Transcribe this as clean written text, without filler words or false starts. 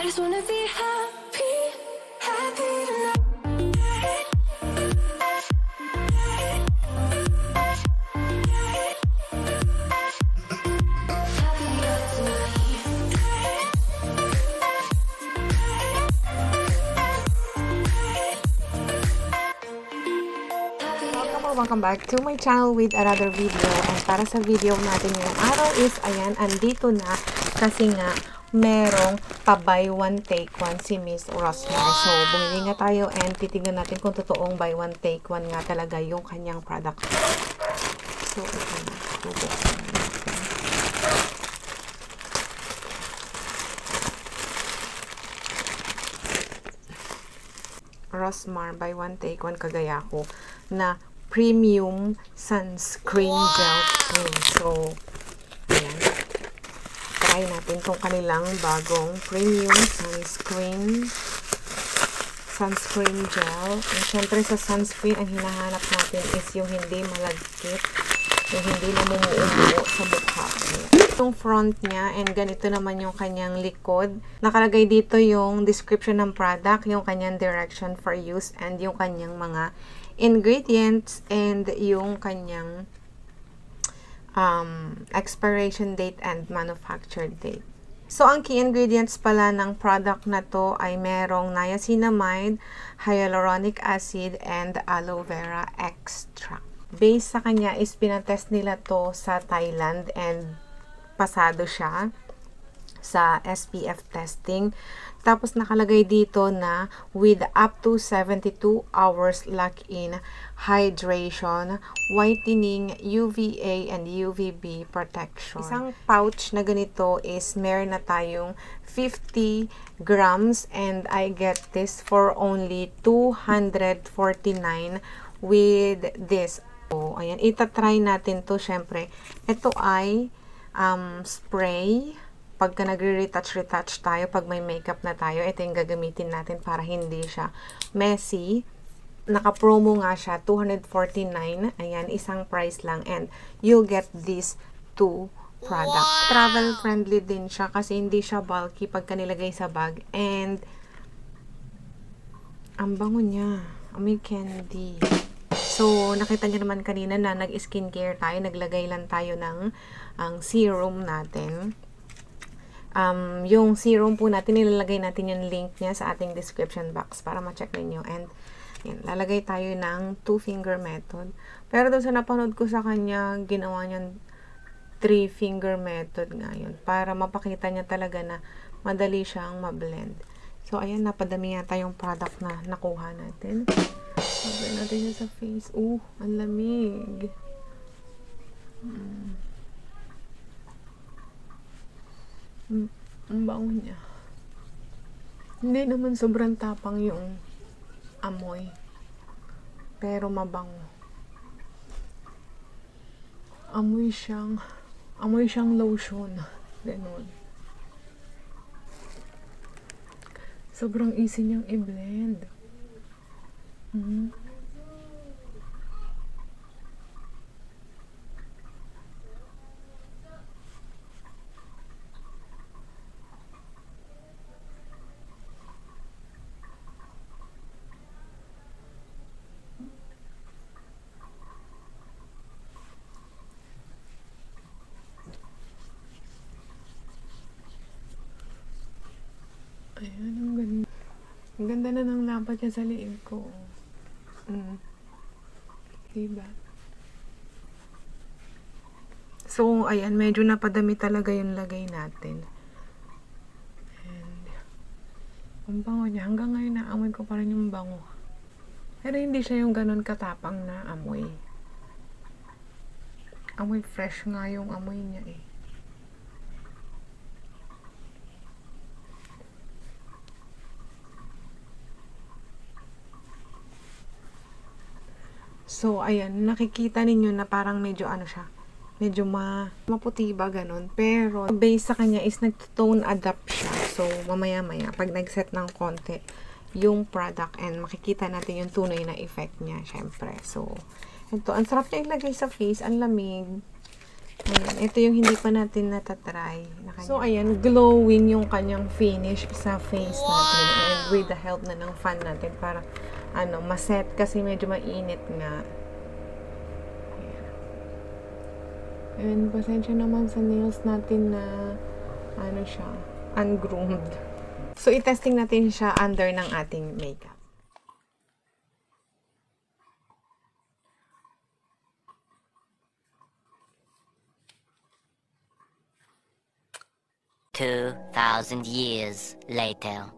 just wanna be happy, happy tonight. Welcome back to my channel with another video. And para sa video natin ngayong araw is, ayan, andito na kasi nga merong pa buy one take one si Miss Rosmar. So, bumili nga tayo and titignan natin kung totoong buy one take one nga talaga yung kanyang product. So, ito na. Bubuksan natin. Rosmar buy one take one kagaya ko na premium sunscreen gel cream. So, ayan. Try natin itong kanilang bagong premium sunscreen gel. And syempre sa sunscreen, ang hinahanap natin is yung hindi malagkit, yung hindi namumuo sa mukha. Itong front niya, and ganito naman yung kanyang likod. Nakalagay dito yung description ng product, yung kanyang direction for use, and yung kanyang mga ingredients, and yung kanyang expiration date and manufacture date. So, ang key ingredients pala ng product na to ay merong niacinamide, hyaluronic acid, and aloe vera extract. Base sa kanya is pinatest nila to sa Thailand and pasado siya sa SPF testing. Tapos nakalagay dito na with up to 72 hours lock-in hydration, whitening, UVA, and UVB protection. Isang pouch na ganito is meron na tayong 50 grams and I get this for only 249 with this. So, ayan, itatry natin to syempre. Ito ay spray. Pagka nagre-retouch tayo, pag may makeup na tayo, ito yung gagamitin natin para hindi siya messy. Naka-promo nga siya, 249. Ayan, isang price lang. And you'll get these two products. Wow! Travel-friendly din siya kasi hindi siya bulky pagka nilagay sa bag. And, ang bango niya. May candy. So, nakita niyo naman kanina na nag-skincare tayo. Naglagay lang tayo ng ang serum natin. Yung serum po natin, nilalagay natin yung link niya sa ating description box para ma-check ninyo. And, yan, lalagay tayo ng 2-finger method. Pero doon sa napanood ko sa kanya, ginawa niya 3-finger method nga yun. Para mapakita niya talaga na madali siyang ma-blend. So, ayan, napadami yata yung product na nakuha natin. Lagay natin siya sa face. Ang lamig. Ang bango niya. Hindi naman sobrang tapang yung amoy. Pero mabango. Amoy siyang lotion. Ganun. Sobrang easy niyang i-blend. Ayan, ang ganda. Ang ganda na ng lapat niya sa liig ko. Diba? So, ayan, medyo napadami talaga yung lagay natin. And, ang bango niya. Hanggang ngayon, naamoy ko pa rin yung bango. Pero hindi siya yung ganun katapang na amoy. Amoy fresh nga yung amoy niya eh. So, ayan, nakikita ninyo na parang medyo ano siya, medyo maputi ba, ganun. Pero, base sa kanya is nag-tone adapt siya. So, mamaya-maya, pag nag-set ng konti yung product and makikita natin yung tunay na effect niya, syempre. So, ito, ang sarap niya ilagay sa face, ang lamig. Ayan, ito yung hindi pa natin natatry. So, ayan, glowing yung kanyang finish sa face natin. And with the help na ng fan natin para, maset kasi medyo mainit nga. Ayan. And, pasensya naman sa nails natin na, siya, ungroomed. So, i-testing natin siya under ng ating makeup. $2,000 years later.